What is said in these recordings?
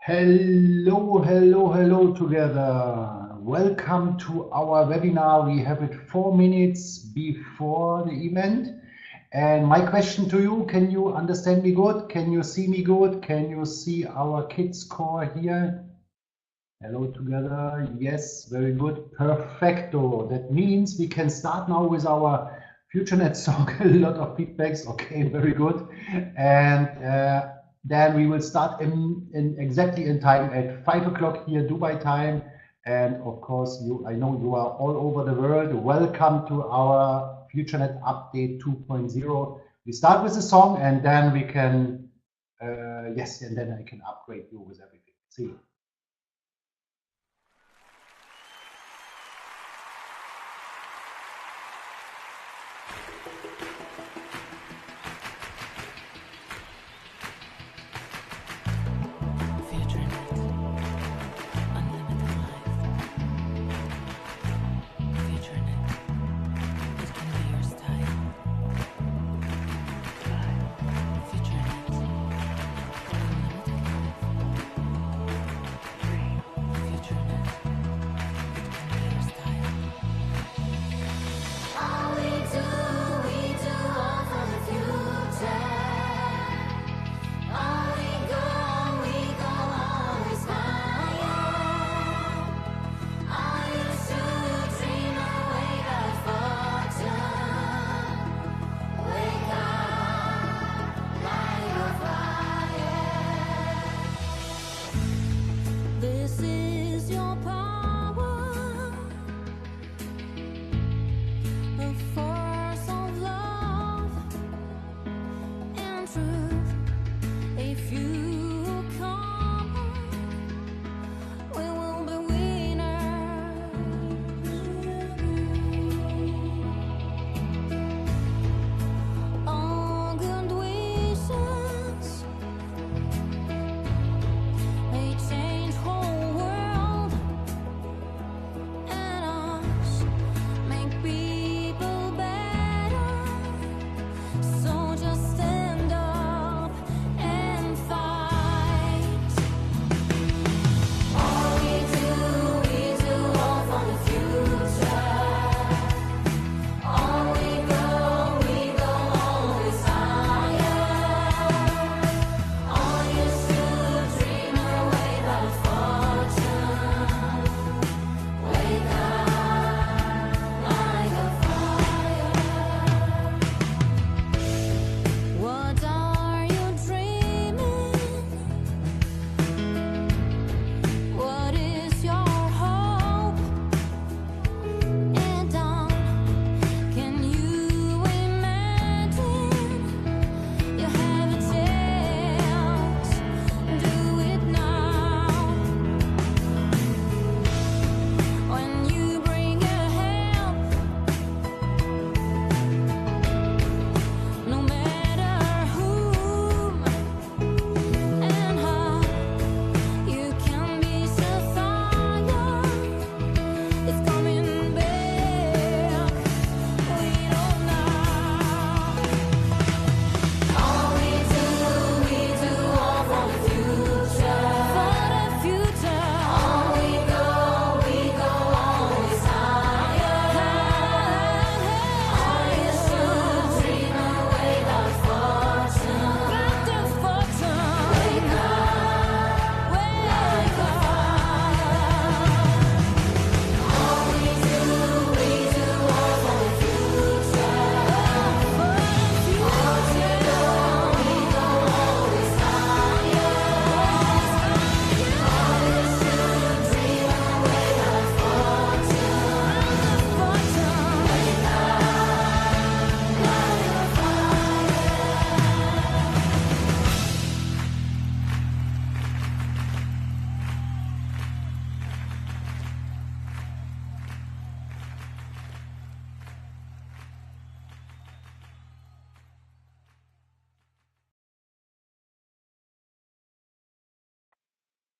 Hello, hello, hello together. Welcome to our webinar. We have it 4 minutes before the event. And my question to you, can you understand me good? Can you see me good? Can you see our kids score here? Hello together. Yes, very good. Perfecto. That means we can start now with our FutureNet song. A lot of feedbacks. Okay, very good. And then we will start exactly in time at 5 o'clock here, Dubai time. And of course, I know you are all over the world. Welcome to our FutureNet update 2.0. We start with the song and then we can, yes, and then I can upgrade you with everything. See you.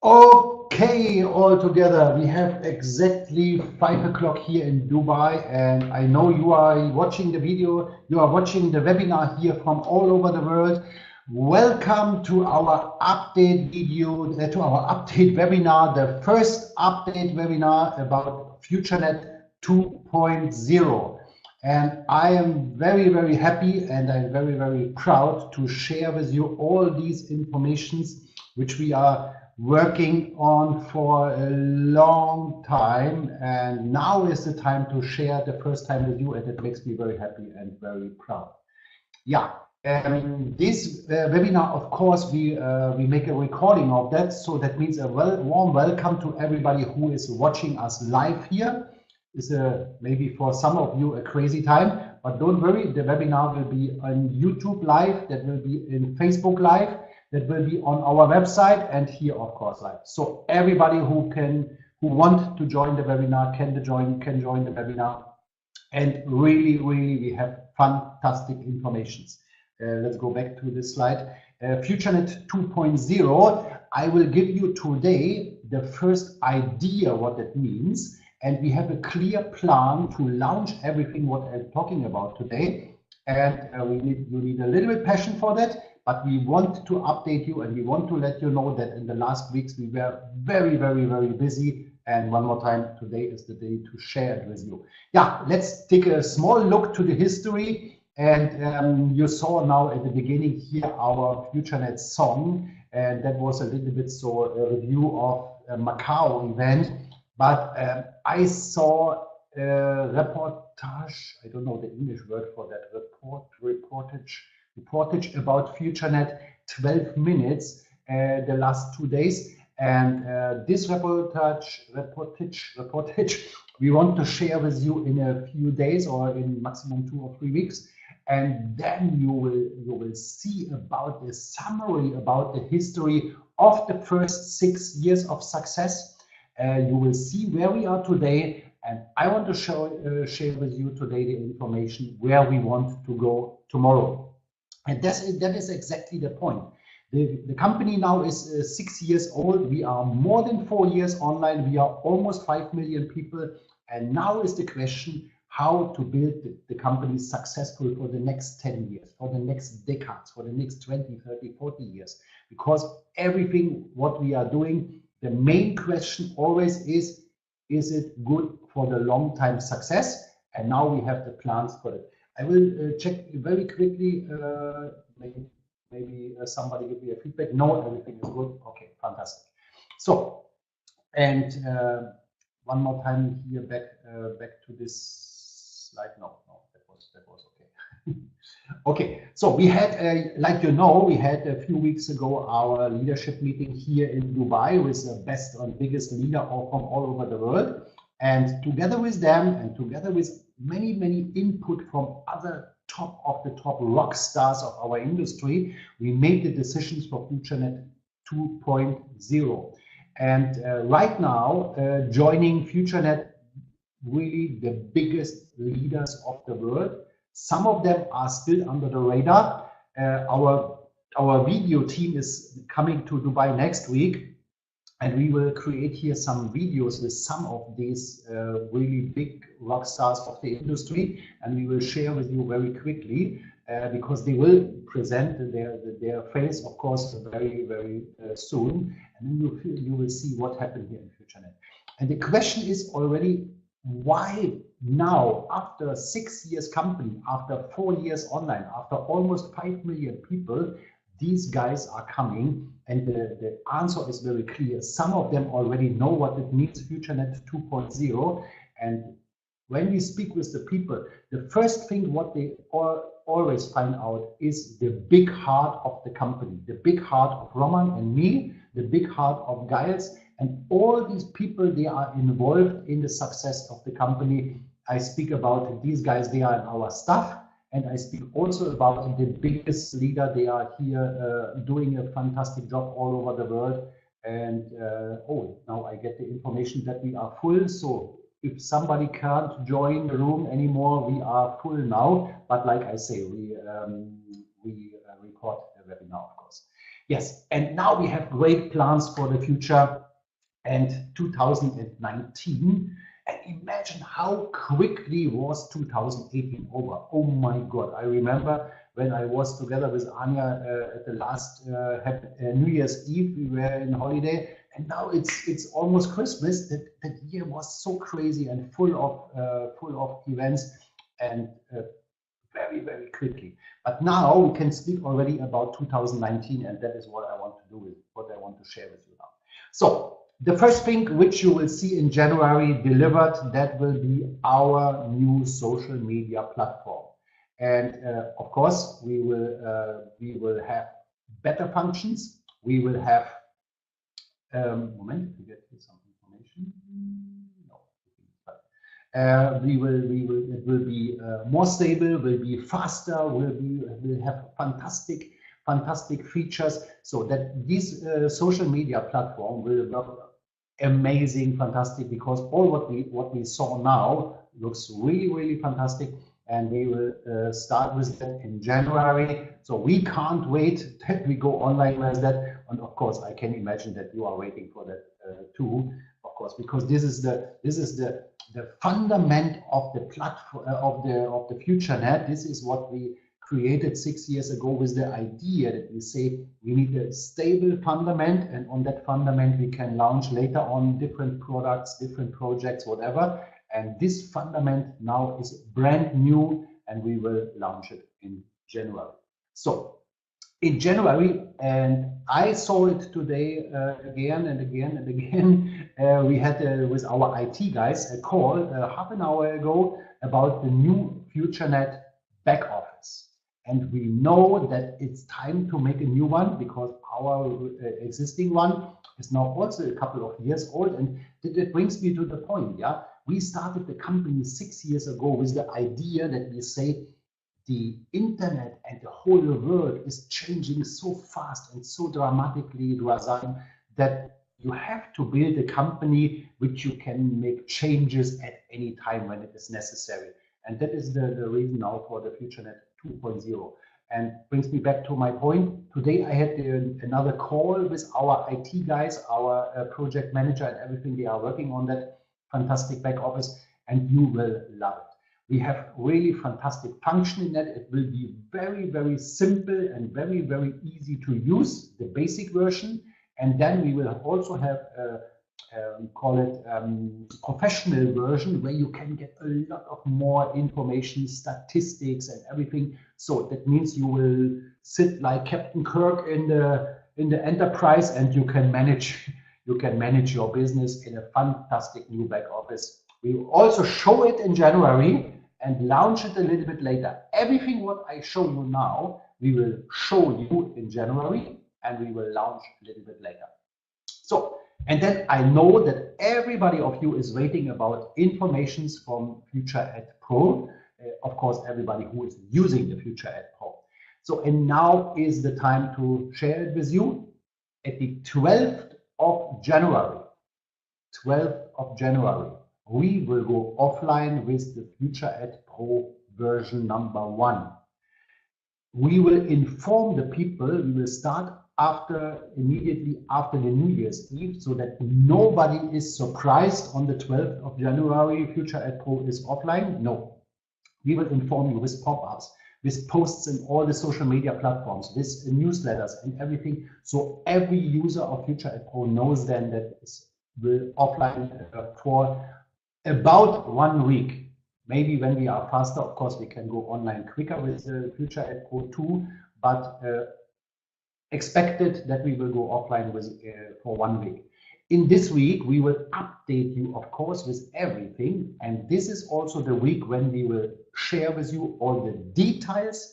Okay, all together, we have exactly 5 o'clock here in Dubai, and I know you are watching the video, you are watching the webinar here from all over the world. Welcome to our update video, to our update webinar, the first update webinar about FutureNet 2.0. And I am very, very happy and I'm very, very proud to share with you all these informations which we are working on for a long time. And now is the time to share the first time with you, and it makes me very happy and very proud. Yeah. This webinar, of course, we make a recording of that, so that means a warm welcome to everybody who is watching us live here. It's maybe for some of you a crazy time, but don't worry, the webinar will be on YouTube live, that will be in Facebook live, that will be on our website, and here, of course, live. So everybody who want to join the webinar can join the webinar, and really we have fantastic informations. Let's go back to this slide. FutureNet 2.0, I will give you today the first idea what that means, and we have a clear plan to launch everything what I'm talking about today. And you need a little bit passion for that, but we want to update you and we want to let you know that in the last weeks we were very, very, very busy. And one more time, today is the day to share it with you. Yeah, let's take a small look to the history. And you saw now at the beginning here our FutureNet song, and that was a little bit so a review of a Macau event. But I saw a reportage, I don't know the English word for that, reportage about FutureNet 12 minutes the last 2 days. And this reportage we want to share with you in a few days or in maximum 2 or 3 weeks. And then you will see about the summary about the history of the first 6 years of success. You will see where we are today, and I want to share with you today the information where we want to go tomorrow. And that is exactly the point. The company now is 6 years old. We are more than 4 years online. We are almost 5 million people. And now is the question, how to build the company successful for the next 10 years, for the next decades, for the next 20, 30, 40 years. Because everything what we are doing, the main question always is it good for the long time success? And now we have the plans for it. I will check very quickly, maybe somebody give me a feedback. No, everything is good. Okay, fantastic. So, and one more time here back to this slide. No, that was okay. Okay, so we had, like you know, we had a few weeks ago our leadership meeting here in Dubai with the best and biggest leader from all over the world. And together with them and together with many input from other top of the top rock stars of our industry, we made the decisions for FutureNet 2.0. And right now, joining FutureNet, really the biggest leaders of the world. Some of them are still under the radar. Our video team is coming to Dubai next week, and we will create here some videos with some of these really big rock stars of the industry, and we will share with you very quickly because they will present their face, of course, very soon, and then you will see what happened here in FutureNet. And the question is already, why now, after 6 years company, after 4 years online, after almost 5 million people, these guys are coming? And the answer is very clear. Some of them already know what it means, FutureNet 2.0. And when we speak with the people, the first thing what they always find out is the big heart of the company, the big heart of Roman and me, the big heart of Giles, and all these people, they are involved in the success of the company. I speak about these guys, they are in our staff, and I speak also about the biggest leader. They are here doing a fantastic job all over the world. And oh, now I get the information that we are full. So if somebody can't join the room anymore, we are full now. But like I say, we record the webinar, of course. Yes, and now we have great plans for the future and 2019. And imagine how quickly was 2018 over. Oh my God, I remember when I was together with Anya at the last New Year's Eve. We were in holiday, and now it's almost Christmas. That year was so crazy and full of events, and very, very quickly. But now we can speak already about 2019, and that is what I want to do with what I want to share with you now. So the first thing which you will see in January delivered, that will be our new social media platform. And of course, we will have better functions. We will have moment to get some information. No. It will be more stable, will be faster, will have fantastic features, so that this social media platform will work amazing, fantastic, because all what we saw now looks really fantastic, and we will start with that in January. So we can't wait that we go online with that, and of course I can imagine that you are waiting for that too, of course, because this is the fundament of the platform of the FutureNet. This is what we created 6 years ago with the idea that we say we need a stable fundament, and on that fundament we can launch later on different products, different projects, whatever. And this fundament now is brand new, and we will launch it in January. So in January, and I saw it today again and again, we had with our IT guys a call half an hour ago about the new FutureNet back office. And we know that it's time to make a new one, because our existing one is now also a couple of years old. And that brings me to the point, yeah. We started the company 6 years ago with the idea that we say the internet and the whole world is changing so fast and so dramatically, Razan, that you have to build a company which you can make changes at any time when it is necessary. And that is the reason now for the FutureNet 2.0. And brings me back to my point. Today I had another call with our IT guys, our project manager, and everything. They are working on that fantastic back office, and you will love it. We have really fantastic function in that. It will be very simple and very easy to use, the basic version. And then we will also have call it professional version, where you can get a lot of more information, statistics and everything. So that means you will sit like Captain Kirk in the enterprise, and you can manage your business in a fantastic new back office. We will also show it in January and launch it a little bit later. Everything what I show you now, we will show you in January, and we will launch a little bit later. So, and then I know that everybody of you is waiting about informations from FutureNet Pro. Of course, everybody who is using the FutureNet Pro. So, and now is the time to share it with you. At the 12th of January, we will go offline with the FutureNet Pro version number 1. We will inform the people. We will start immediately after the New Year's Eve, so that nobody is surprised on the 12th of January FutureNet Pro is offline. No, we will inform you with pop-ups, with posts in all the social media platforms, with newsletters and everything. So every user of FutureNet Pro knows then that it will offline for about 1 week. Maybe when we are faster, of course, we can go online quicker with the FutureNet Pro 2, but expected that we will go offline with for 1 week. In this week, we will update you, of course, with everything. And this is also the week when we will share with you all the details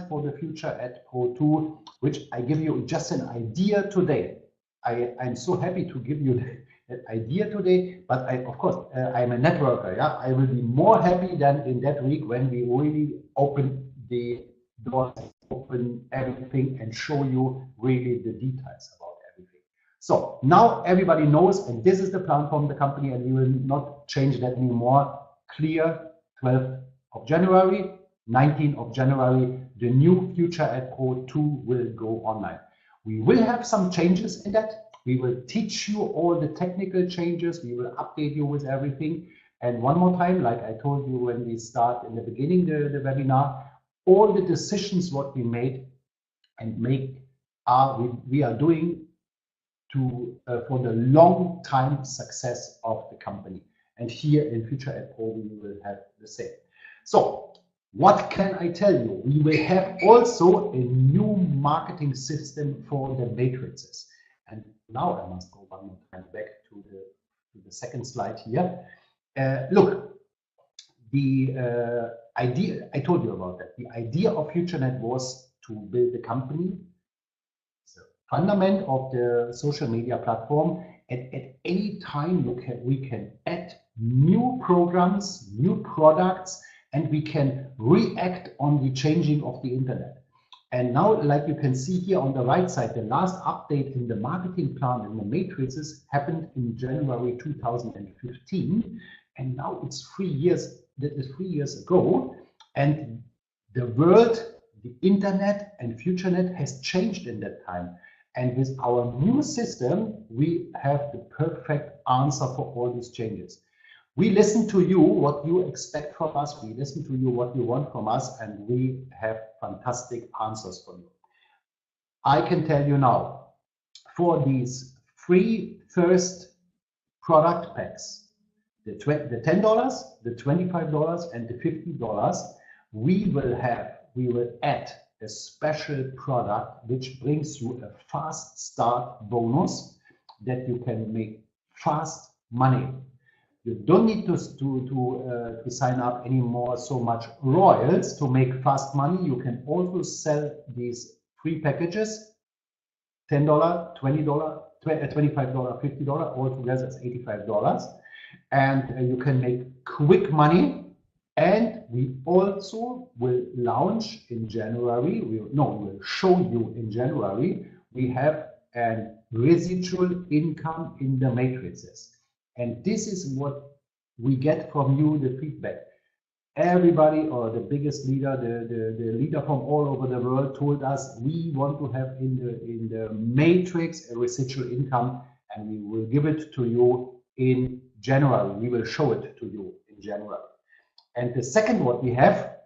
for the FutureNet Pro 2, which I give you just an idea today. I'm so happy to give you that idea today, but of course, I'm a networker. Yeah, I will be more happy than in that week when we really open the doors, open everything, and show you really the details about everything. So now everybody knows, and this is the plan from the company, and we will not change that anymore. Clear, 12th of January, 19th of January, the new FutureNet Pro 2 will go online. We will have some changes in that. We will teach you all the technical changes. We will update you with everything. And one more time, like I told you when we start in the beginning the webinar, all the decisions what we made and we are doing to for the long time success of the company. And here in FutureNet Pro we will have the same. So what can I tell you? We will have also a new marketing system for the matrices. And now I must go one more time back to the second slide here. Look, the idea, I told you about that. The idea of FutureNet was to build a company, the fundament of the social media platform. At any time we can add new programs, new products, and we can react on the changing of the internet. And now, like you can see here on the right side, the last update in the marketing plan in the matrices happened in January 2015. And now it's 3 years, that is 3 years ago. And the world, the internet and FutureNet has changed in that time. And with our new system, we have the perfect answer for all these changes. We listen to you, what you expect from us. We listen to you, what you want from us, and we have fantastic answers for you. I can tell you now, for these 3 first product packs, the $10, the $25, and the $50, we will add a special product which brings you a fast start bonus that you can make fast money. You don't need to sign up anymore so much royals to make fast money. You can also sell these 3 packages, $10, $20, $25, $50, altogether it's $85. And you can make quick money. And we also will launch in January, we will show you in January, we have a residual income in the matrices. And this is what we get from you, the feedback. Everybody, or the biggest leader, the leader from all over the world told us we want to have in the matrix a residual income, and we will give it to you in January. We will show it to you in January. And the second what we have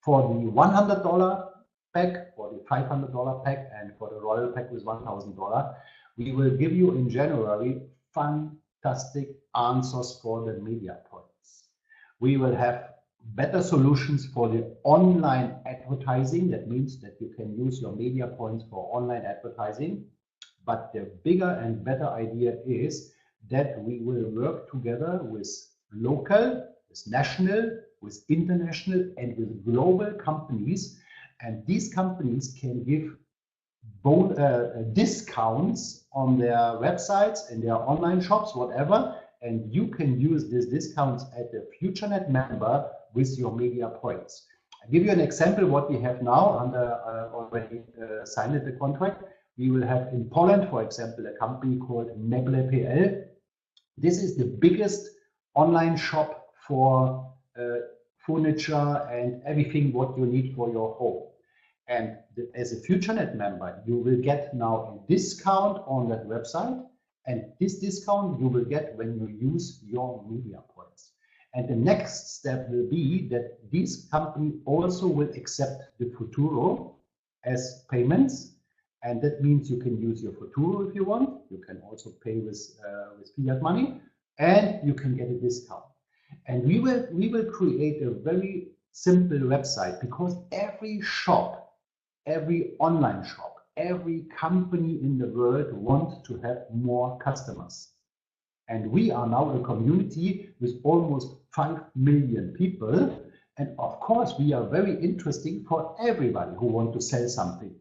for the $100 pack, for the $500 pack, and for the Royal pack with $1,000, we will give you in January fantastic answers for the media points. We will have better solutions for the online advertising. That means that you can use your media points for online advertising. But the bigger and better idea is that we will work together with local, with national, with international, and with global companies. And these companies can give discounts on their websites and their online shops, whatever. And you can use these discounts as a FutureNet member with your media points. I'll give you an example what we have now under already signed the contract. We will have in Poland, for example, a company called Meble.pl. This is the biggest online shop for furniture and everything what you need for your home. And as a FutureNet member, you will get now a discount on that website. And this discount you will get when you use your media points. And the next step will be that this company also will accept the Futuro as payments. And that means you can use your Futuro if you want. You can also pay with fiat money, and you can get a discount. And we will create a very simple website, because every shop, every online shop, every company in the world wants to have more customers. And we are now a community with almost 5 million people. And of course, we are very interesting for everybody who wants to sell something.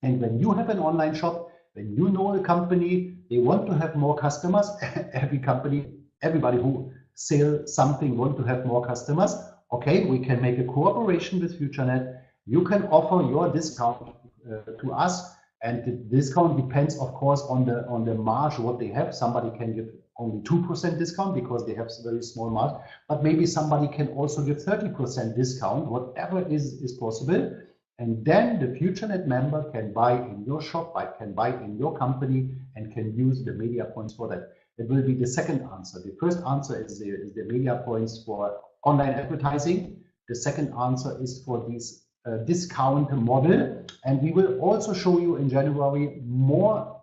And when you have an online shop, when you know a company, they want to have more customers. Everybody who sells something wants to have more customers. Okay, we can make a cooperation with FutureNet. You can offer your discount to us, and the discount depends, of course, on the marge what they have. Somebody can give only 2% discount because they have very small marge, but maybe somebody can also give 30% discount, whatever is possible. And then the FutureNet member can buy in your shop, can buy in your company, and can use the media points for that. That will be the second answer. The first answer is the media points for online advertising. The second answer is for these discount model, and we will also show you in January more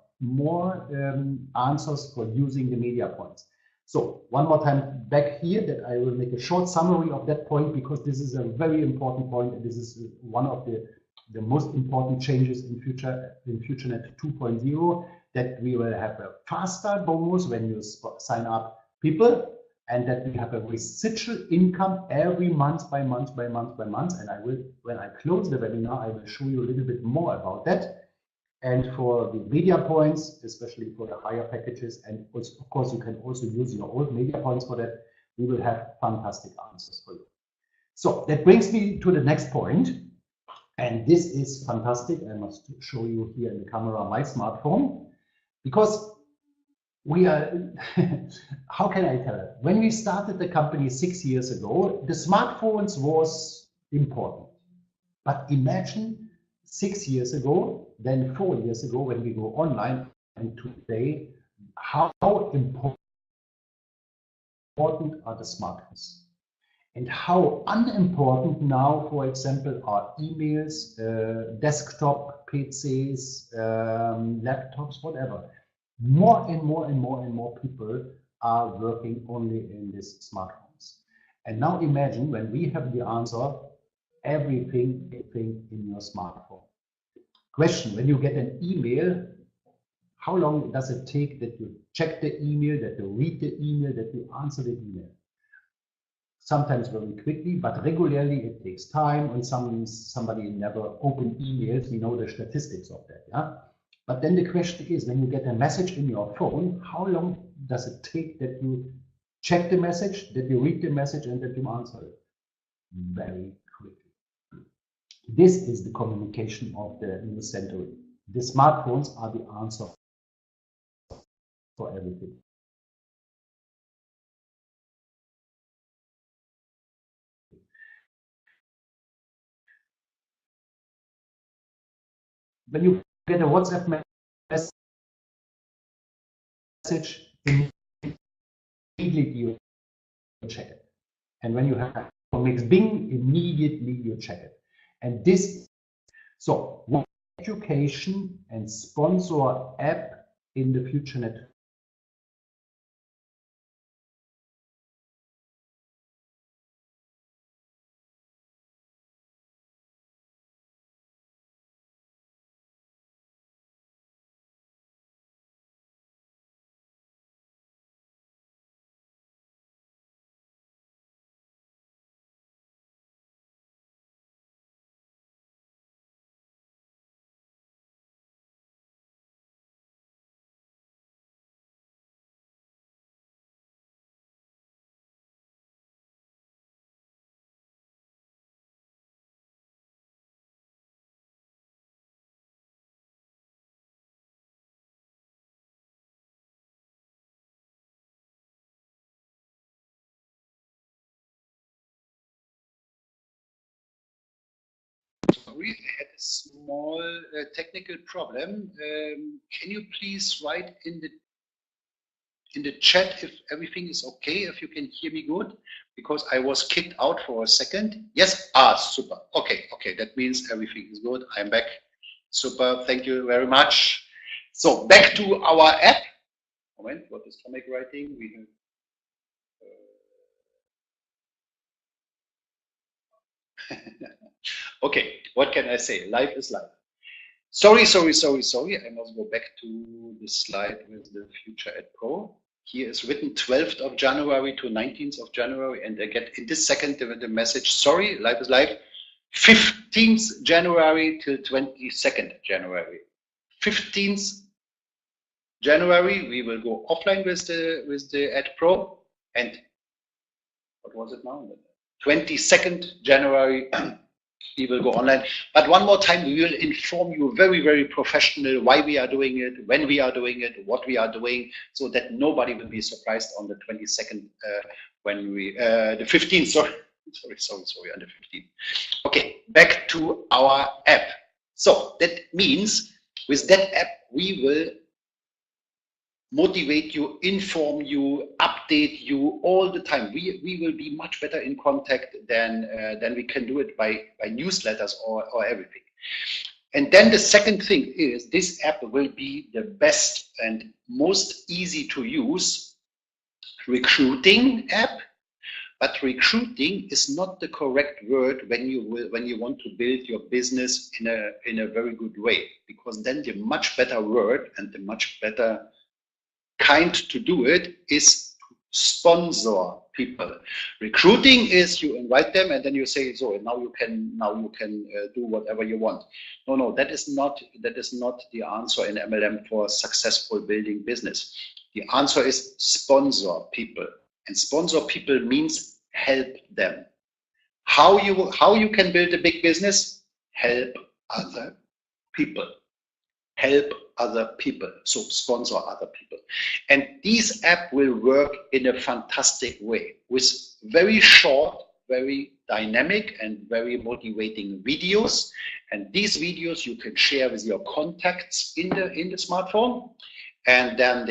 answers for using the media points. So one more time back here that I will make a short summary of that point, because this is a very important point, and this is one of the most important changes in FutureNet 2.0, that we will have a faster bonus when you sign up people, and that we have a residual income every month by month by month by month. And I will, when I close the webinar, I will show you a little bit more about that. And for the media points, especially for the higher packages, and also, of course, you can also use your old media points for that, we will have fantastic answers for you. So that brings me to the next point. And this is fantastic. I must show you here in the camera my smartphone, because we are, how can I tell it? When we started the company 6 years ago, the smartphones was important. But imagine 6 years ago, then 4 years ago, when we go online, and today, how important are the smartphones? And how unimportant now, for example, are emails, desktop PCs, laptops, whatever. More and more and more and more people are working only in these smartphones. And now imagine when we have the answer, everything in your smartphone. Question: when you get an email, how long does it take that you check the email, that you read the email, that you answer the email? Sometimes very quickly, but regularly it takes time, and somebody never opened emails. We know the statistics of that, yeah? But then the question is, when you get a message in your phone, how long does it take that you check the message, that you read the message, and that you answer it? Very quickly. This is the communication of the new century. The smartphones are the answer for everything. When you get a WhatsApp message, immediately you check it. And when you have makes Bing, immediately you check it. And this, so education and sponsor app in the FutureNet. Sorry, I had a small technical problem. Can you please write in the chat if everything is okay, if you can hear me good, because I was kicked out for a second. Yes, super. Okay, that means everything is good. I'm back. Super, thank you very much. So back to our app. Moment, what is Tomek writing? We have okay, what can I say? Life is life. Sorry. I must go back to the slide with the FutureNet Pro. Here is written 12th of January to 19th of January, and I get in this second the message, sorry, life is life, 15th January till 22nd January. 15th January, we will go offline with the Ad Pro, and what was it now? 22nd January, we will go online. But one more time, we will inform you very, very professional why we are doing it, when we are doing it, what we are doing, so that nobody will be surprised on the 22nd when we, the 15th, sorry, on the 15th. Okay, back to our app. So that means with that app, we will motivate you, inform you, update you all the time. We will be much better in contact than we can do it by newsletters or everything. And then the second thing is, this app will be the best and most easy to use recruiting app. But recruiting is not the correct word when you want to build your business in a very good way, because then the much better word and the much better kind to do it is to sponsor people. Recruiting is you invite them and then you say, so now you can do whatever you want. No, that is not the answer in MLM for successful building business. The answer is sponsor people. And sponsor people means help them. How you can build a big business? Help other people. Help other people. So sponsor other people. And this app will work in a fantastic way with very short, very dynamic and very motivating videos. And these videos you can share with your contacts in the smartphone. And then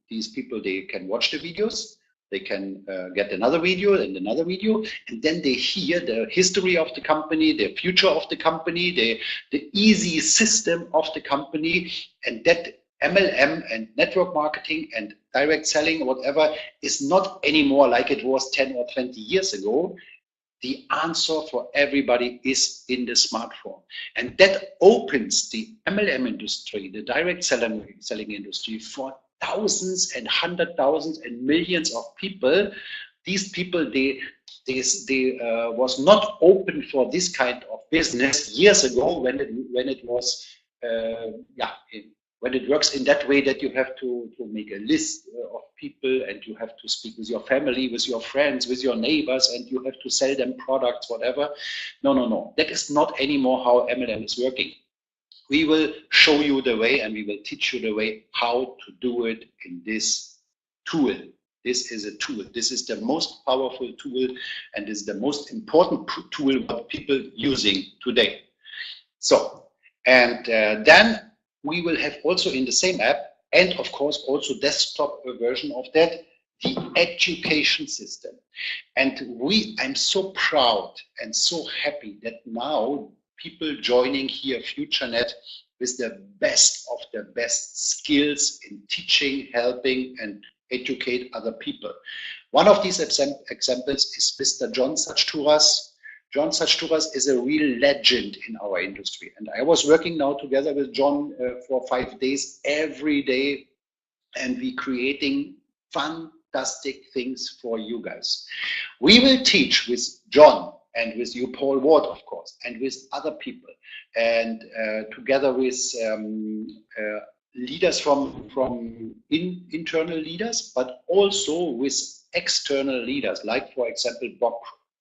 these people can watch the videos. They can get another video and another video, and then they hear the history of the company, the future of the company, the easy system of the company, and that MLM and network marketing and direct selling, whatever, is not anymore like it was 10 or 20 years ago. The answer for everybody is in the smartphone. And that opens the MLM industry, the direct selling industry, for thousands and hundred thousands and millions of people. These people, they was not open for this kind of business years ago when it was when it works in that way that you have to make a list of people and you have to speak with your family, with your friends, with your neighbors, and you have to sell them products, whatever. No. That is not anymore how MLM is working. We will show you the way and we will teach you the way how to do it in this tool. This is a tool. This is the most powerful tool and is the most important tool what people using today. So, and then we will have also in the same app, and of course also desktop version of that, the education system. And I'm so proud and so happy that now people joining here FutureNet with the best of the best skills in teaching, helping, and educate other people. One of these examples is Mr. John Sachturas. John Sachturas is a real legend in our industry. And I was working now together with John for 5 days every day, and we creating fantastic things for you guys. We will teach with John and with you, Paul Ward, of course, and with other people, and together with leaders from internal leaders, but also with external leaders, like, for example, Bob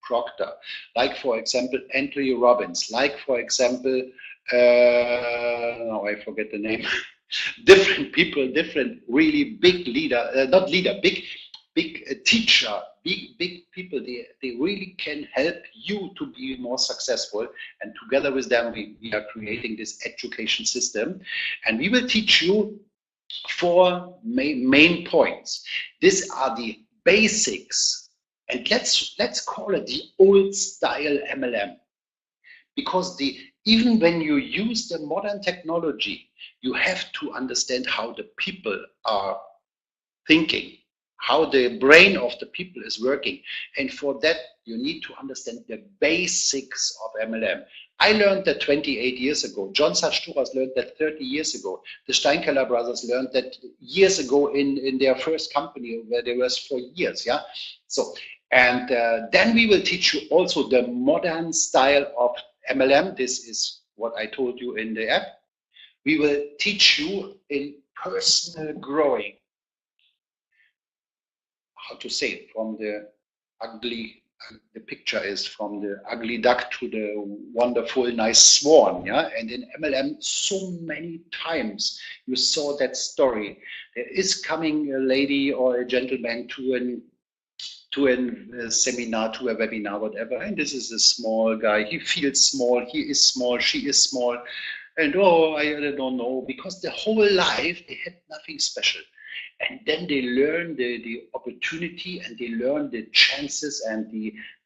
Proctor, like, for example, Anthony Robbins, like, for example, now I forget the name, different people, different really big leader, not leader, big teacher, big people, they really can help you to be more successful. And together with them, we are creating this education system. And we will teach you 4 main points. These are the basics. And let's call it the old style MLM. Because even when you use the modern technology, you have to understand how the people are thinking, how the brain of the people is working. And for that, you need to understand the basics of MLM. I learned that 28 years ago. John Sachturas learned that 30 years ago. The Steinkeller brothers learned that years ago in their first company where they was for years. Yeah. So, and then we will teach you also the modern style of MLM. This is what I told you in the app. We will teach you in personal growing. How to say it, from the ugly, the picture is from the ugly duck to the wonderful nice swan. Yeah, and in MLM so many times you saw that story. There is coming a lady or a gentleman to a seminar, to a webinar, whatever, and this is a small guy. He feels small, he is small, she is small, and oh, I don't know, because the whole life they had nothing special. and then they learn the opportunity, and they learn the chances and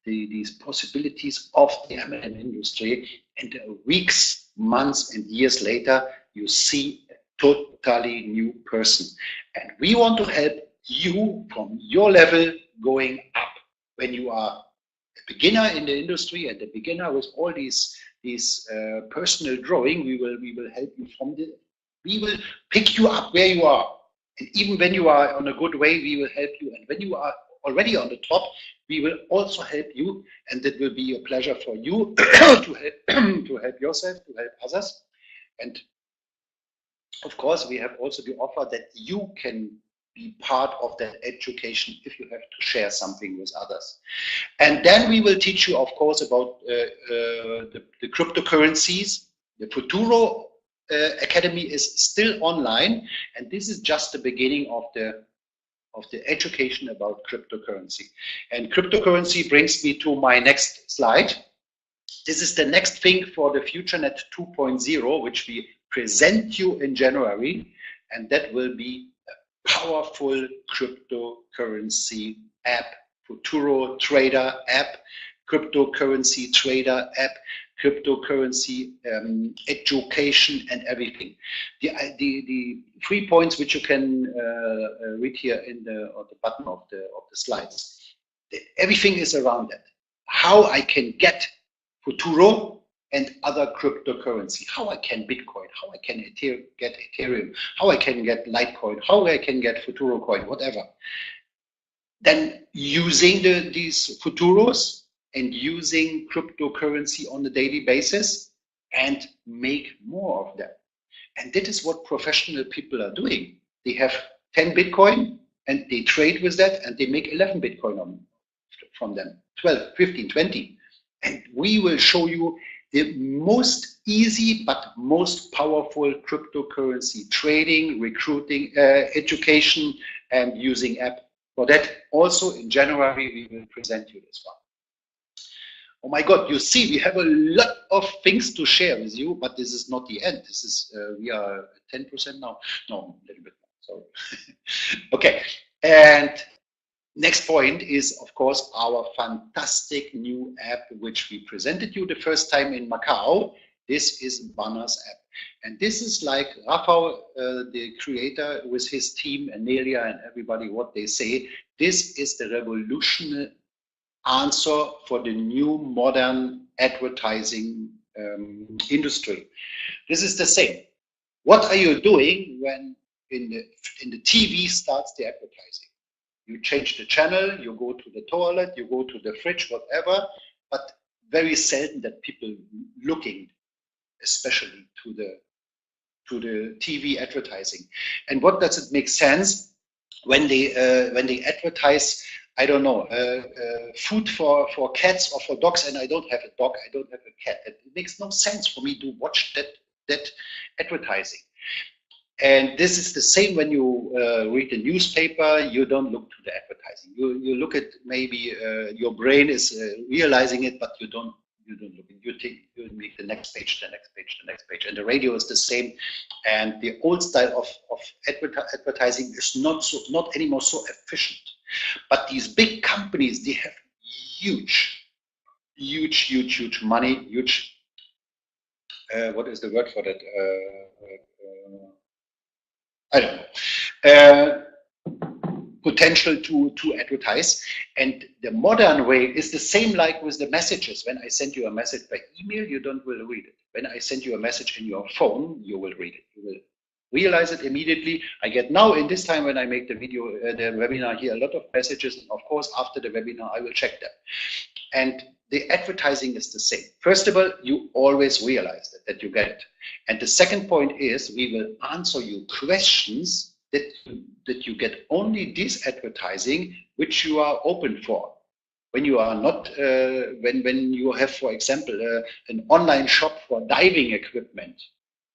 these possibilities of the MLM industry. And weeks, months, and years later, you see a totally new person. And we want to help you from your level going up. When you are a beginner in the industry and a beginner with all these personal growing, we will help you we will pick you up where you are. And even when you are on a good way, we will help you. And when you are already on the top, we will also help you. And it will be a pleasure for you to help yourself, to help others. And of course, we have also the offer that you can be part of that education if you have to share something with others. And then we will teach you, of course, about the cryptocurrencies. The Futuro Academy is still online, and this is just the beginning of the education about cryptocurrency. And cryptocurrency brings me to my next slide. This is the next thing for the FutureNet 2.0, which we present you in January, and that will be a powerful cryptocurrency app, Futuro Trader app, cryptocurrency trader app, cryptocurrency education, and everything. The 3 points which you can read here on the bottom of the slides. Everything is around that. How I can get Futuro and other cryptocurrency, how I can Bitcoin, how I can get Ethereum, how I can get Litecoin, how I can get Futuro coin, whatever. Then using these Futuros and using cryptocurrency on a daily basis and make more of them. And that is what professional people are doing. They have 10 Bitcoin and they trade with that and they make 11 Bitcoin from them, 12, 15, 20. And we will show you the most easy but most powerful cryptocurrency trading, recruiting, education, and using app. For that, also in January, we will present you this one. Oh my God, you see, we have a lot of things to share with you, but this is not the end. This is, we are 10% now. No, a little bit more, sorry. Okay, and next point is, of course, our fantastic new app, which we presented you the first time in Macau. This is Banner's app. And this is like Rafael, the creator, with his team, and Nelia and everybody, what they say. This is the revolutionary answer for the new modern advertising industry. This is the same. What are you doing when in the TV starts the advertising? You change the channel, you go to the toilet, you go to the fridge, whatever, but very seldom that people looking, especially to the TV advertising. And what does it make sense when they advertise, I don't know, food for cats or for dogs, and I don't have a dog, I don't have a cat. It makes no sense for me to watch that advertising. And this is the same when you read the newspaper. You don't look to the advertising. You look at, maybe your brain is realizing it, but you don't look. You make the next page, the next page, the next page. And the radio is the same. And the old style of advertising is not anymore so efficient. But these big companies, they have huge money, huge. What is the word for that? I don't know, potential to advertise. And the modern way is the same like with the messages. When I send you a message by email, you will read it. When I send you a message in your phone, you will read it. You will realize it immediately. I get now, in this time when I make the video, the webinar here, a lot of messages. And of course, after the webinar, I will check them. And the advertising is the same. First of all, you always realize that you get it. And the second point is, we will answer you questions that you get only this advertising which you are open for. When you are not, when you have, for example, an online shop for diving equipment,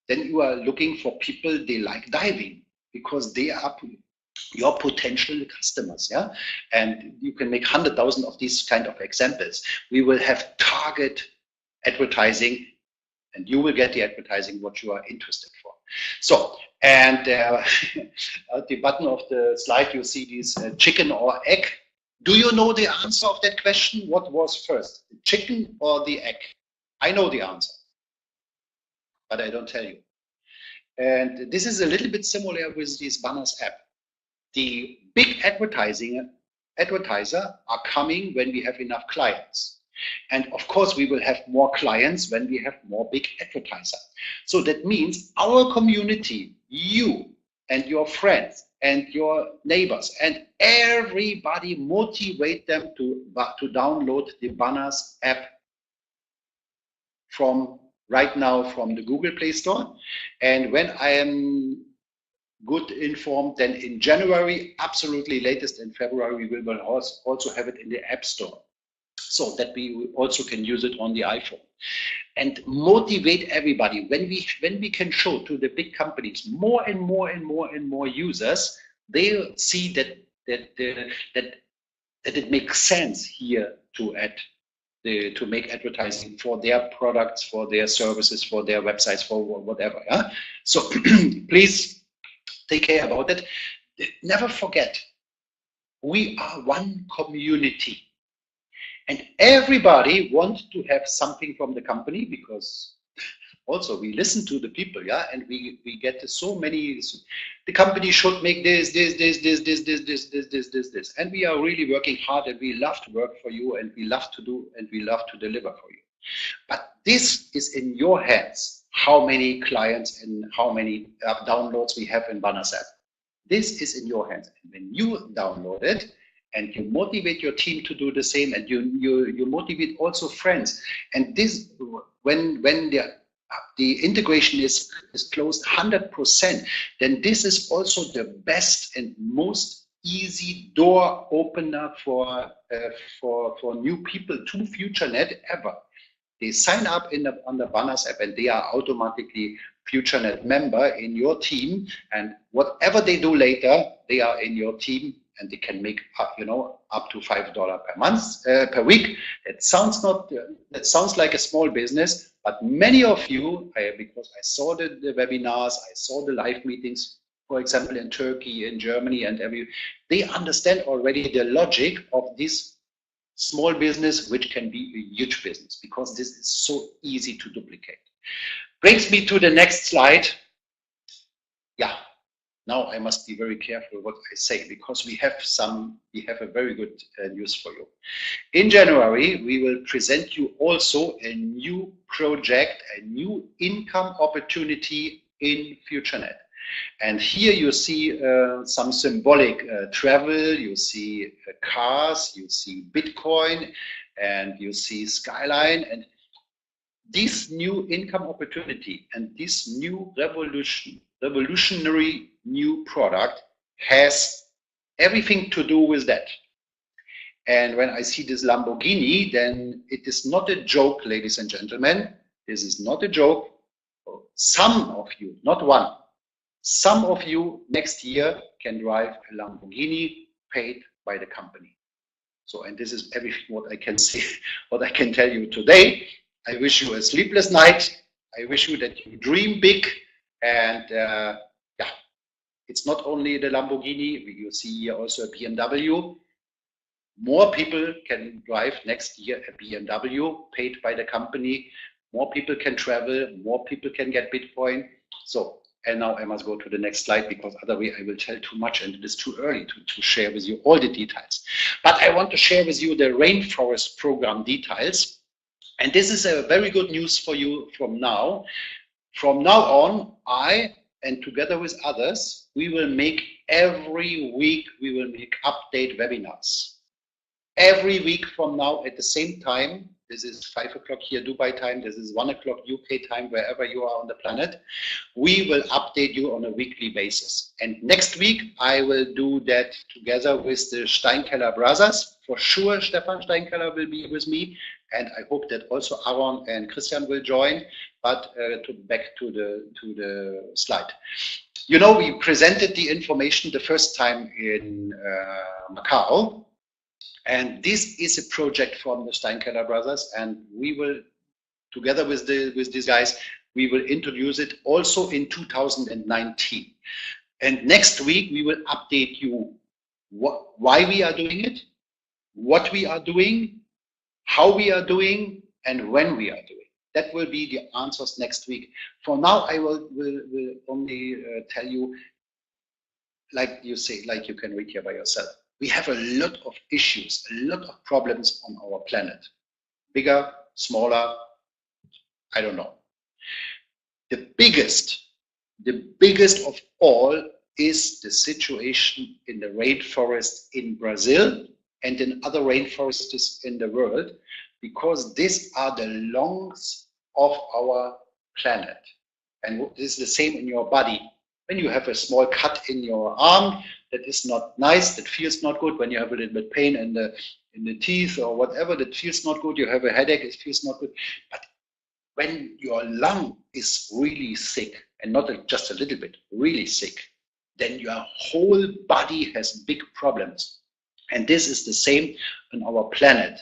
then you are looking for people, they like diving because they are your potential customers, yeah? And you can make 100,000 of these kind of examples. We will have target advertising, and you will get the advertising what you are interested for. So, And at the bottom of the slide, you see this chicken or egg. Do you know the answer of that question? What was first, the chicken or the egg? I know the answer, but I don't tell you. And this is a little bit similar with this banners app. The big advertiser are coming when we have enough clients. And of course, we will have more clients when we have more big advertiser. So that means our community, you and your friends and your neighbors and everybody, motivate them to download the banners app from right now from the Google Play Store. And when I am good informed, then in January, absolutely latest in February, we will also have it in the App Store, so that we also can use it on the iPhone. And motivate everybody. When we can show to the big companies more and more users, they'll see that it makes sense here to add to make advertising for their products, for their services, for their websites, for whatever. Yeah? So please take care about it. Never forget, we are one community. And everybody wants to have something from the company, because also we listen to the people, yeah, and we get so many. The company should make this, and we are really working hard, and we love to work for you, and we love to do, and we love to deliver for you. But this is in your hands. How many clients and how many downloads we have in Banners app? This is in your hands. And when you download it, and you motivate your team to do the same, and you motivate also friends. And this, when the integration is closed 100%, then this is also the best and most easy door opener for new people to FutureNet ever. They sign up on the Banners app, and they are automatically FutureNet member in your team. And whatever they do later, they are in your team. And they can make up, up to $5 per month, per week. It sounds like a small business, but many of you, because I saw the webinars, I saw the live meetings, for example, in Turkey, in Germany, and they understand already the logic of this small business, which can be a huge business, because this is so easy to duplicate. Brings me to the next slide. Yeah. Now I must be very careful what I say, because we have a very good news for you. In January, we will present you also a new project, a new income opportunity in FutureNet. And here you see some symbolic travel, you see cars, you see Bitcoin, and you see Skyline. And this new income opportunity and this new revolutionary new product has everything to do with that. And when I see this Lamborghini, then it is not a joke, ladies and gentlemen. This is not a joke. Some of you, not one, some of you next year can drive a Lamborghini paid by the company. So, and this is everything what I can say, what I can tell you today. I wish you a sleepless night. I wish you that you dream big. And yeah, it's not only the Lamborghini. You see here also a BMW. More people can drive next year a BMW paid by the company. More people can travel. More people can get Bitcoin. So, and now I must go to the next slide, because otherwise I will tell too much, and it is too early to share with you all the details. But I want to share with you the rainforest program details. And this is a very good news for you from now. From now on, I, and together with others, we will make every week, we will make update webinars. Every week from now at the same time. This is 5 o'clock here, Dubai time. This is 1 o'clock UK time, wherever you are on the planet. We will update you on a weekly basis. And next week, I will do that together with the Steinkeller brothers. For sure, Stefan Steinkeller will be with me. And I hope that also Aaron and Christian will join. But back to the slide. You know, we presented the information the first time in Macau. And this is a project from the Steinkeller brothers, and we will, together with these guys, We will introduce it also in 2019. And next week, we will update you why we are doing it, what we are doing, how we are doing, and when we are doing. That will be the answers next week. For now, I will only tell you, like you say, like you can read here by yourself. We have a lot of issues, a lot of problems on our planet. Bigger, smaller, I don't know. The biggest of all is the situation in the rainforest in Brazil and in other rainforests in the world, because these are the lungs of our planet. And this is the same in your body. When you have a small cut in your arm, that is not nice, that feels not good. When you have a little bit pain in the teeth or whatever, that feels not good. You have a headache, it feels not good. But when your lung is really sick, and not just a little bit, really sick, then your whole body has big problems. And this is the same on our planet.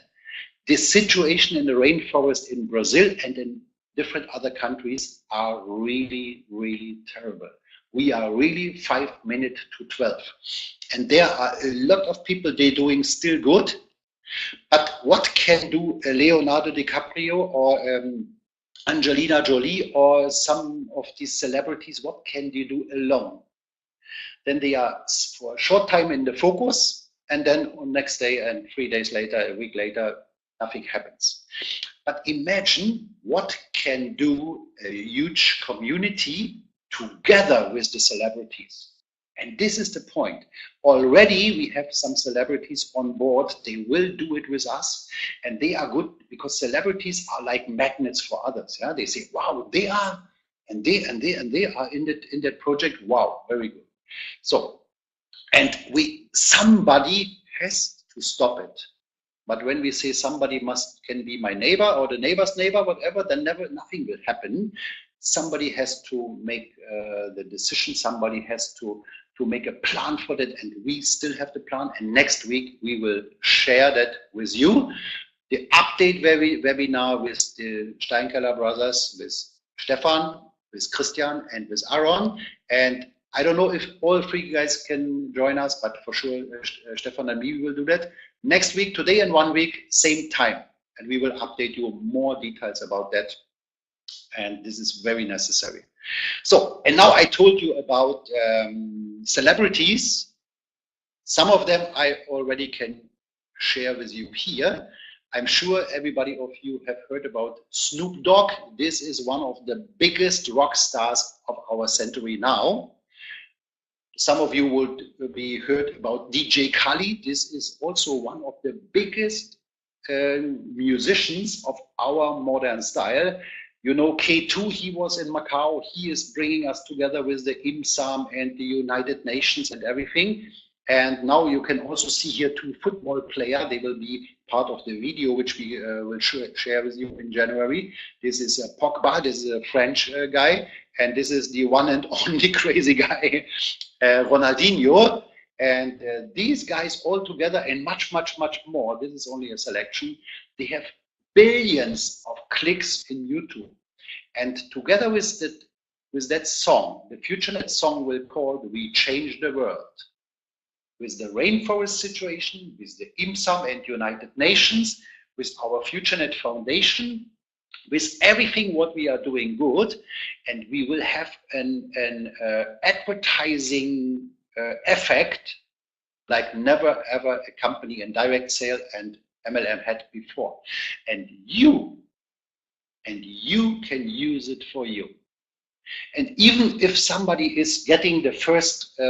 This situation in the rainforest in Brazil and in different other countries are really, really terrible. We are really 5 minutes to 12. And there are a lot of people, they're doing still good. But what can do Leonardo DiCaprio or Angelina Jolie or some of these celebrities, what can they do alone? Then they are for a short time in the focus, and then on next day and 3 days later, a week later, nothing happens. But imagine what can do a huge community together with the celebrities. And this is the point. Already we have some celebrities on board. They will do it with us, and they are good because celebrities are like magnets for others. Yeah, they say, wow, they are, and they are in that project. Wow, very good. So, and somebody has to stop it. But when we say somebody can be my neighbor or the neighbor's neighbor, whatever, then nothing will happen. Somebody has to make the decision. Somebody has to make a plan for that, and we still have the plan. And next week we will share that with you. The update webinar with the Steinkeller brothers, with Stefan, with Christian, and with Aaron. And I don't know if all three guys can join us, but for sure Stefan and me will do that. Next week, today and 1 week, same time. And we will update you more details about that. And this is very necessary. So, and now I told you about celebrities. Some of them I already can share with you here. I'm sure everybody of you have heard about Snoop Dogg. This is one of the biggest rock stars of our century now. Some of you would be heard about DJ Khaled. This is also one of the biggest musicians of our modern style. You know, K2, he was in Macau. He is bringing us together with the IMSAM and the United Nations and everything. And now you can also see here 2 football players. They will be part of the video, which we will share with you in January. This is Pogba. This is a French guy. And this is the one and only crazy guy, Ronaldinho. And these guys all together and much, much, much more. This is only a selection. They have billions of clicks in YouTube. And together with that song, the FutureNet song will call We Change the World. With the rainforest situation, with the IMSAM and United Nations, with our FutureNet Foundation, with everything what we are doing good, and we will have an advertising effect like never ever a company in direct sale and MLM had before. And you can use it for you. And even if somebody is getting the first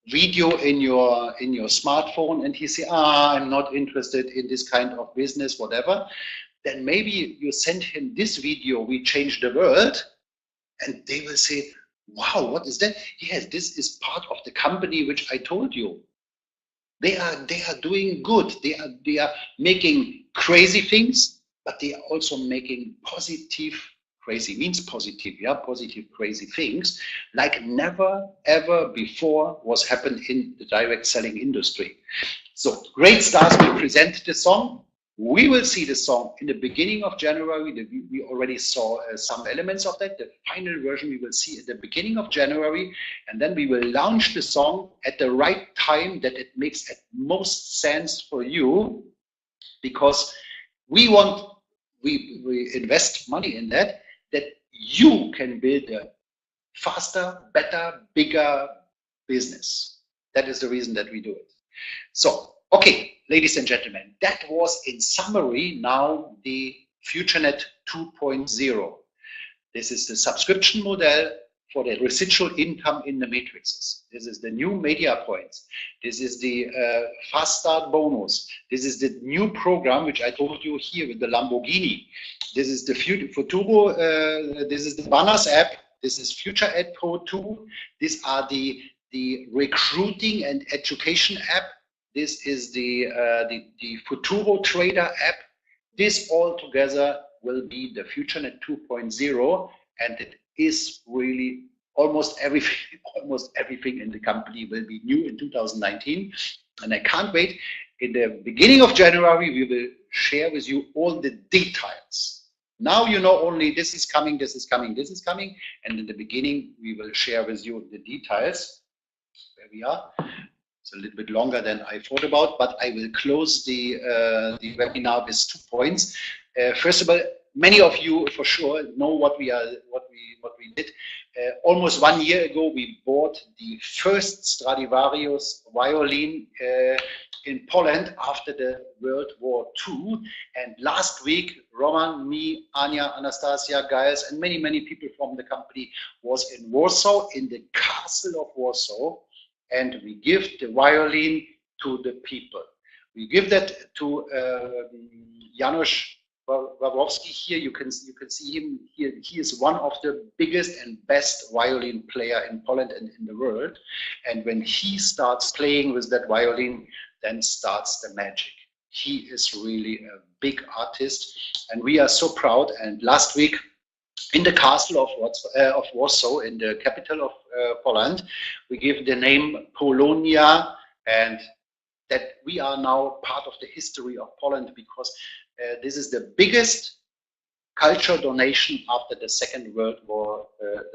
video in your smartphone and he say, I'm not interested in this kind of business, whatever, then maybe you send him this video, We Change the World, and they will say, wow, what is that? Yes, this is part of the company which I told you. They are doing good. They are making crazy things, but they are also making positive, crazy means positive, yeah, positive, crazy things like never ever before was happened in the direct selling industry. So great stars will present the song. We will see the song in the beginning of January. We already saw some elements of that. The final version we will see at the beginning of January, and then we will launch the song at the right time that it makes at most sense for you, because we invest money in that you can build a faster, better, bigger business. That is the reason that we do it. So, okay, ladies and gentlemen, that was in summary now the FutureNet 2.0. This is the subscription model for the residual income in the matrices. This is the new media points. This is the fast start bonus. This is the new program which I told you here with the Lamborghini. This is the Futuro. This is the Banners app. This is FutureNet Pro 2. These are the recruiting and education app. This is the Futuro Trader app. This all together will be the FutureNet 2.0, and it is really almost everything in the company will be new in 2019. And I can't wait. In the beginning of January, we will share with you all the details. Now you know only this is coming, this is coming, this is coming, and in the beginning we will share with you the details. Where we are. It's a little bit longer than I thought about, but I will close the webinar with 2 points. First of all, many of you for sure know what we did. Almost 1 year ago, we bought the first Stradivarius violin in Poland after the World War II. And last week, Roman, me, Anya, Anastasia, Giles, and many people from the company was in Warsaw, in the castle of Warsaw. And we give the violin to the people. We give that to Janusz Wawrowski here. You can see him here. He is one of the biggest and best violin player in Poland and in the world. And when he starts playing with that violin, then starts the magic. He is really a big artist, and we are so proud. And last week, in the castle of Warsaw, in the capital of Poland, we give the name Polonia, and that we are now part of the history of Poland, because this is the biggest culture donation after the Second World War,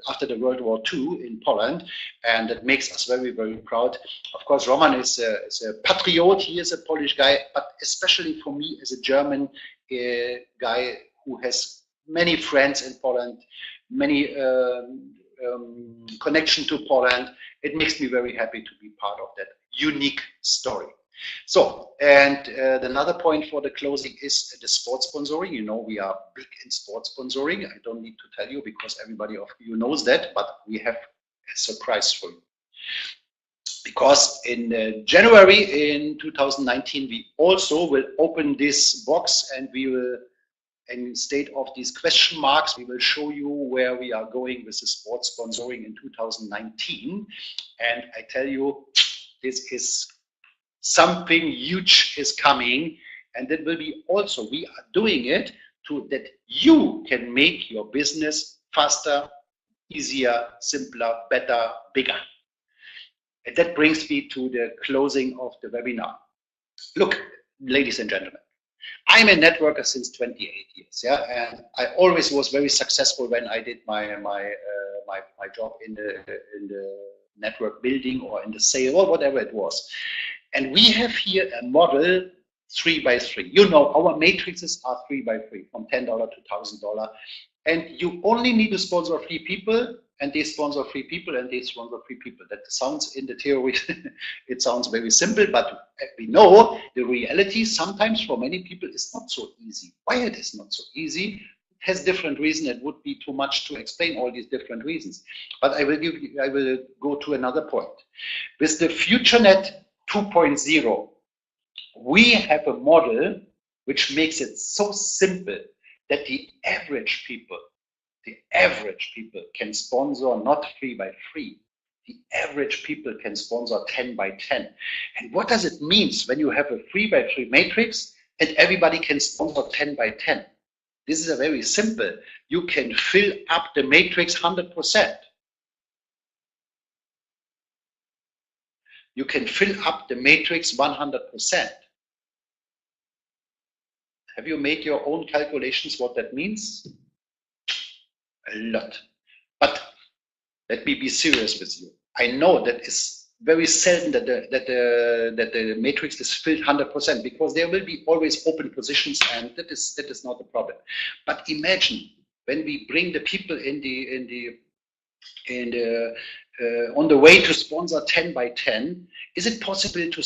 after the World War II in Poland, and that makes us very proud. Of course, Roman is a patriot. He is a Polish guy, but especially for me as a German guy who has many friends in Poland, many connection to Poland. It makes me very happy to be part of that unique story. So, and another point for the closing is the sports sponsoring. You know, we are big in sports sponsoring. I don't need to tell you because everybody of you knows that, but we have a surprise for you. Because in January in 2019, we also will open this box, and we will, instead of these question marks, we will show you where we are going with the sports sponsoring in 2019. And I tell you, this is something huge is coming, and that will be also, we are doing it to that you can make your business faster, easier, simpler, better, bigger. And that brings me to the closing of the webinar. Look, ladies and gentlemen, I'm a networker since 28 years, yeah, and I always was very successful when I did my job in the network building or in the sale or whatever it was. And we have here a model 3 by 3. You know, our matrices are 3 by 3, from $10 to $1,000, and you only need to sponsor 3 people, and they sponsor 3 people, and they sponsor 3 people. That sounds, in the theory, it sounds very simple, but we know the reality sometimes for many people is not so easy. Why it is not so easy? It has different reasons. It would be too much to explain all these different reasons. But I will go to another point. With the FutureNet 2.0, we have a model which makes it so simple that the average people can sponsor not 3 by 3. The average people can sponsor 10 by 10. And what does it mean when you have a 3 by 3 matrix and everybody can sponsor 10 by 10? This is a very simple. You can fill up the matrix 100%. You can fill up the matrix 100%. Have you made your own calculations what that means? A lot. But let me be serious with you. I know that it's very seldom that the matrix is filled 100%, because there will be always open positions, and that is not the problem. But imagine when we bring the people on the way to sponsor 10 by 10, is it possible to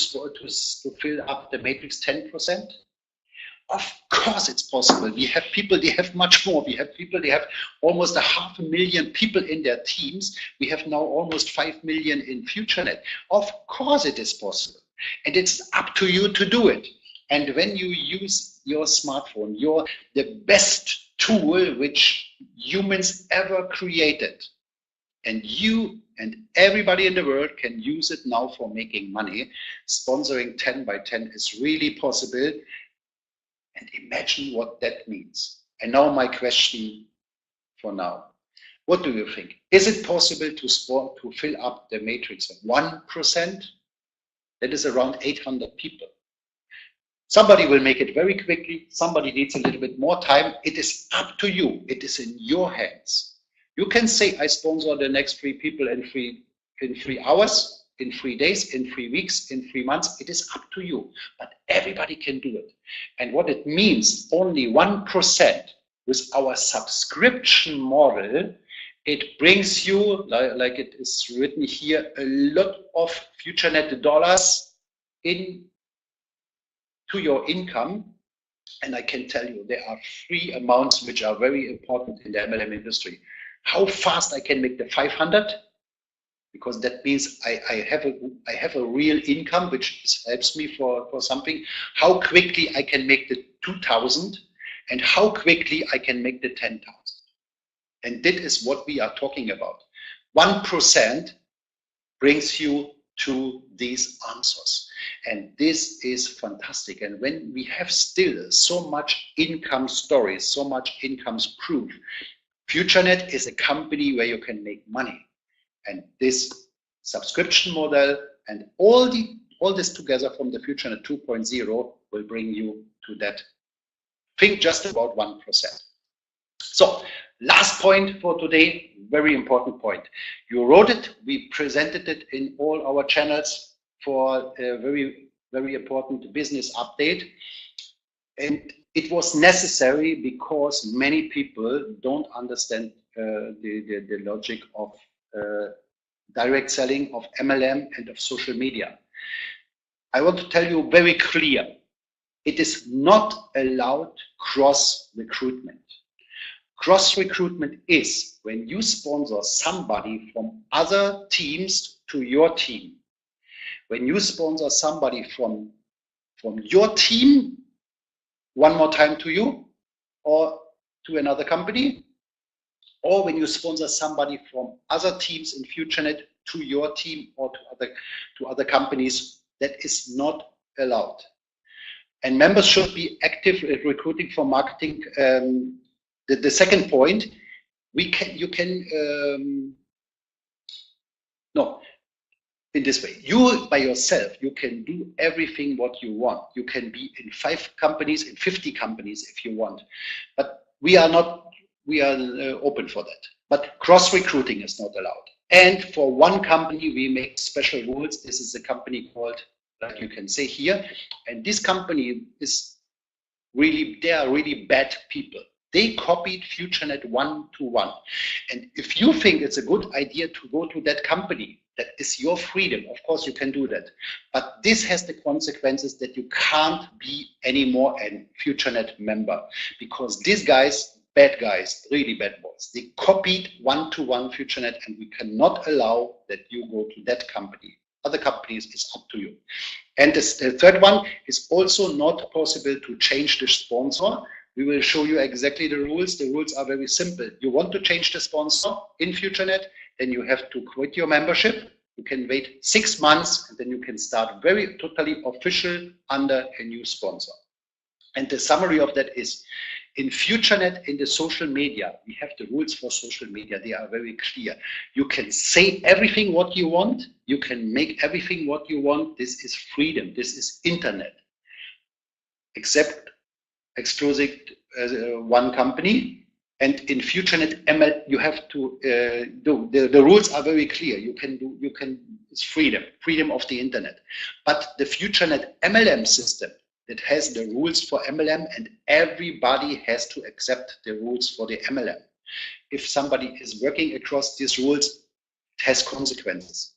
fill up the matrix 10%? Of course it's possible. We have people, they have much more. We have people, they have almost 500,000 people in their teams. We have now almost 5 million in FutureNet. Of course it is possible. And it's up to you to do it. And when you use your smartphone, the best tool which humans ever created, and you and everybody in the world can use it now for making money, sponsoring 10 by 10 is really possible. And imagine what that means. And now my question for now. What do you think? Is it possible to fill up the matrix of 1%? That is around 800 people. Somebody will make it very quickly. Somebody needs a little bit more time. It is up to you. It is in your hands. You can say, I sponsor the next 3 people in 3 hours, in 3 days, in 3 weeks, in 3 months. It is up to you. But everybody can do it. And what it means, only 1% with our subscription model, it brings you, like it is written here, a lot of FutureNet dollars in to your income. And I can tell you there are 3 amounts which are very important in the MLM industry. How fast I can make the 500, because that means I have a real income which helps me for something. How quickly I can make the 2,000, and how quickly I can make the 10,000. And that is what we are talking about. 1% brings you to these answers. And this is fantastic. And when we have still so much income stories, so much income's proof, FutureNet is a company where you can make money. And this subscription model and all this together from the FutureNet 2.0 will bring you to that. Think just about 1%. So last point for today, very important point. You wrote it, we presented it in all our channels for a very, very important business update. And it was necessary because many people don't understand the logic of direct selling, of MLM, and of social media. I want to tell you very clear, it is not allowed cross recruitment. Cross recruitment is when you sponsor somebody from other teams to your team. When you sponsor somebody from your team one more time to you or to another company, or when you sponsor somebody from other teams in FutureNet to your team or to other companies, that is not allowed. And members should be active at recruiting for marketing. The second point, in this way, you by yourself, you can do everything what you want. You can be in 5 companies, in 50 companies if you want, but we are open for that. But cross recruiting is not allowed. And for one company, we make special rules. This is a company called, like you can say here, and this company is really, they are really bad people. They copied FutureNet 1-to-1. And if you think it's a good idea to go to that company, that is your freedom. Of course, you can do that. But this has the consequences that you can't be anymore a FutureNet member, because these guys, bad guys, really bad boys, they copied 1-to-1 FutureNet, and we cannot allow that you go to that company. Other companies, it's up to you. And the third one is also not possible to change the sponsor. We will show you exactly the rules. The rules are very simple. You want to change the sponsor in FutureNet, then you have to quit your membership. You can wait 6 months, and then you can start very totally official under a new sponsor. And the summary of that is, in FutureNet, in the social media, we have the rules for social media. They are very clear. You can say everything what you want. You can make everything what you want. This is freedom. This is internet. Except exclusive one company. And in FutureNet ML, you have to do the rules are very clear. It's freedom of the internet. But the FutureNet MLM system that has the rules for MLM, and everybody has to accept the rules for the MLM. If somebody is working across these rules, it has consequences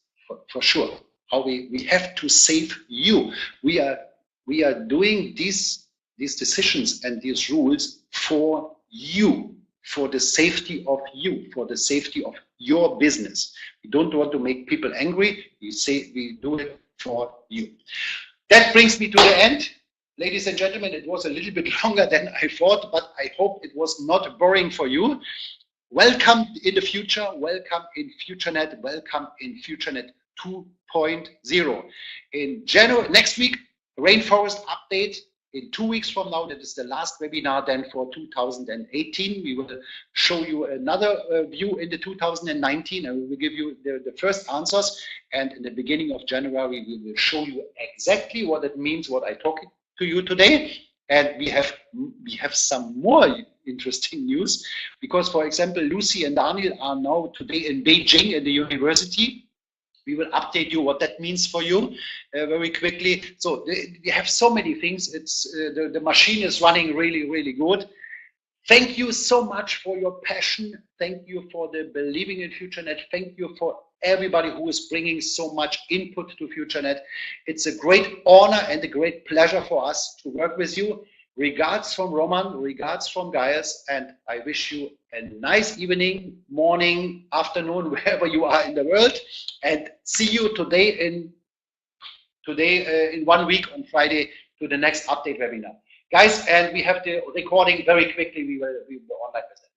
for sure. How we have to save you. We are doing these decisions and these rules for you, for the safety of you, for the safety of your business. We don't want to make people angry. We say we do it for you. That brings me to the end. Ladies and gentlemen, it was a little bit longer than I thought, but I hope it was not boring for you. Welcome in the future. Welcome in FutureNet. Welcome in FutureNet 2.0. In January, next week, Rainforest update. In 2 weeks from now, that is the last webinar then for 2018. We will show you another view in the 2019, and we will give you the first answers. And in the beginning of January, we will show you exactly what it means, what I talked to you today. And we have some more interesting news, because, for example, Lucy and Daniel are now today in Beijing in the university. We will update you what that means for you very quickly. So we have so many things. It's the machine is running really, really good. Thank you so much for your passion. Thank you for the believing in FutureNet. Thank you for everybody who is bringing so much input to FutureNet. It's a great honor and a great pleasure for us to work with you. Regards from Roman, regards from Gaius, and I wish you a nice evening, morning, afternoon, wherever you are in the world, and see you today in 1 week on Friday to the next update webinar. Guys, and we have the recording very quickly. We will online with it.